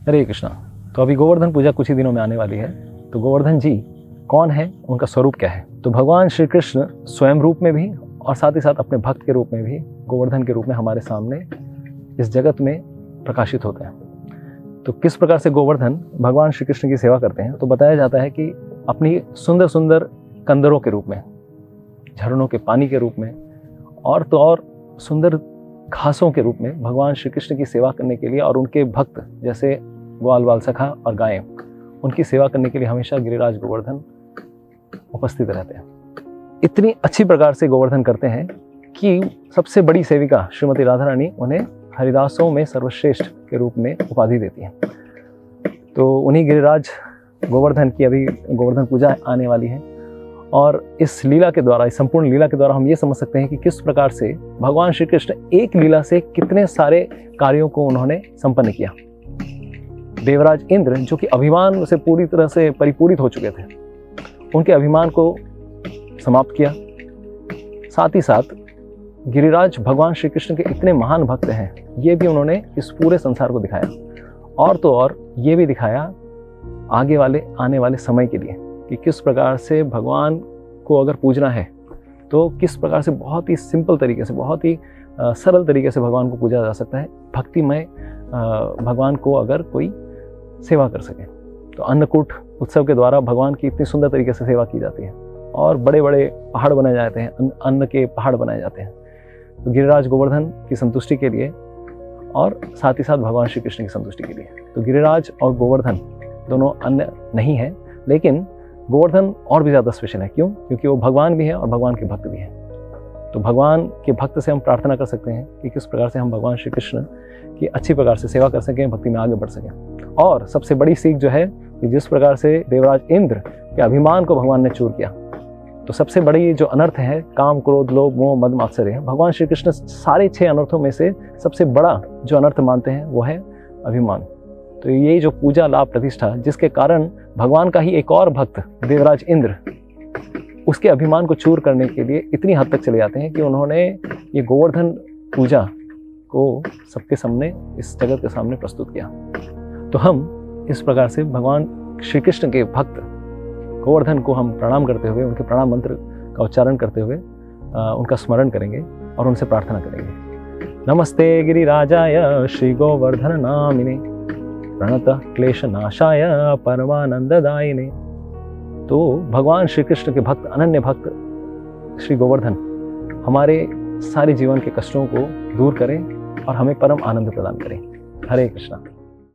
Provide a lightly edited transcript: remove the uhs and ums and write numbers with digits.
हरे कृष्णा। तो अभी गोवर्धन पूजा कुछ ही दिनों में आने वाली है। तो गोवर्धन जी कौन है, उनका स्वरूप क्या है? तो भगवान श्री कृष्ण स्वयं रूप में भी और साथ ही साथ अपने भक्त के रूप में भी गोवर्धन के रूप में हमारे सामने इस जगत में प्रकाशित होते हैं। तो किस प्रकार से गोवर्धन भगवान श्री कृष्ण की सेवा करते हैं? तो बताया जाता है कि अपनी सुंदर सुंदर कंदरों के रूप में, झरनों के पानी के रूप में और तो और सुंदर घासों के रूप में भगवान श्री कृष्ण की सेवा करने के लिए और उनके भक्त जैसे ग्वाल बाल सखा और गायें, उनकी सेवा करने के लिए हमेशा गिरिराज गोवर्धन उपस्थित रहते हैं। इतनी अच्छी प्रकार से गोवर्धन करते हैं कि सबसे बड़ी सेविका श्रीमती राधा रानी उन्हें हरिदासों में सर्वश्रेष्ठ के रूप में उपाधि देती हैं। तो उन्हीं गिरिराज गोवर्धन की अभी गोवर्धन पूजा आने वाली है और इस लीला के द्वारा, इस संपूर्ण लीला के द्वारा हम ये समझ सकते हैं कि किस प्रकार से भगवान श्री कृष्ण एक लीला से कितने सारे कार्यों को उन्होंने संपन्न किया। देवराज इंद्र जो कि अभिमान से पूरी तरह से परिपूरित हो चुके थे, उनके अभिमान को समाप्त किया। साथ ही साथ गिरिराज भगवान श्री कृष्ण के इतने महान भक्त हैं, ये भी उन्होंने इस पूरे संसार को दिखाया और तो और ये भी दिखाया आगे वाले आने वाले समय के लिए कि किस प्रकार से भगवान को अगर पूजना है तो किस प्रकार से बहुत ही सिंपल तरीके से, बहुत ही सरल तरीके से भगवान को पूजा जा सकता है। भक्तिमय भगवान को अगर कोई सेवा कर सके तो अन्नकूट उत्सव के द्वारा भगवान की इतनी सुंदर तरीके से सेवा की जाती है और बड़े बड़े पहाड़ बनाए जाते हैं, अन्न के पहाड़ बनाए जाते हैं। तो गिरिराज गोवर्धन की संतुष्टि के लिए और साथ ही साथ भगवान श्री कृष्ण की संतुष्टि के लिए। तो गिरिराज और गोवर्धन दोनों अन्य नहीं है, लेकिन गोवर्धन और भी ज़्यादा स्पेशल है। क्यों? क्योंकि वो भगवान भी है और भगवान के भक्त भी हैं। तो भगवान के भक्त से हम प्रार्थना कर सकते हैं कि किस प्रकार से हम भगवान श्री कृष्ण की अच्छी प्रकार से सेवा कर सकें, भक्ति में आगे बढ़ सकें। और सबसे बड़ी सीख जो है कि जिस प्रकार से देवराज इंद्र के अभिमान को भगवान ने चूर किया, तो सबसे बड़ी जो अनर्थ है काम, क्रोध, लोभ, मोह, मद, मात्सर्य, भगवान श्री कृष्ण सारे 6 अनर्थों में से सबसे बड़ा जो अनर्थ मानते हैं वो है अभिमान। तो ये जो पूजा, लाभ, प्रतिष्ठा, जिसके कारण भगवान का ही एक और भक्त देवराज इंद्र उसके अभिमान को चूर करने के लिए इतनी हद तक चले जाते हैं कि उन्होंने ये गोवर्धन पूजा को सबके सामने, इस जगत के सामने प्रस्तुत किया। तो हम इस प्रकार से भगवान श्री कृष्ण के भक्त गोवर्धन को हम प्रणाम करते हुए, उनके प्रणाम मंत्र का उच्चारण करते हुए उनका स्मरण करेंगे और उनसे प्रार्थना करेंगे। नमस्ते गिरिराजाय श्री गोवर्धन नामिने प्रणत क्लेश नाशाय परमानंददायिने। तो भगवान श्री कृष्ण के भक्त, अनन्य भक्त श्री गोवर्धन हमारे सारे जीवन के कष्टों को दूर करें और हमें परम आनंद प्रदान करें। हरे कृष्णा।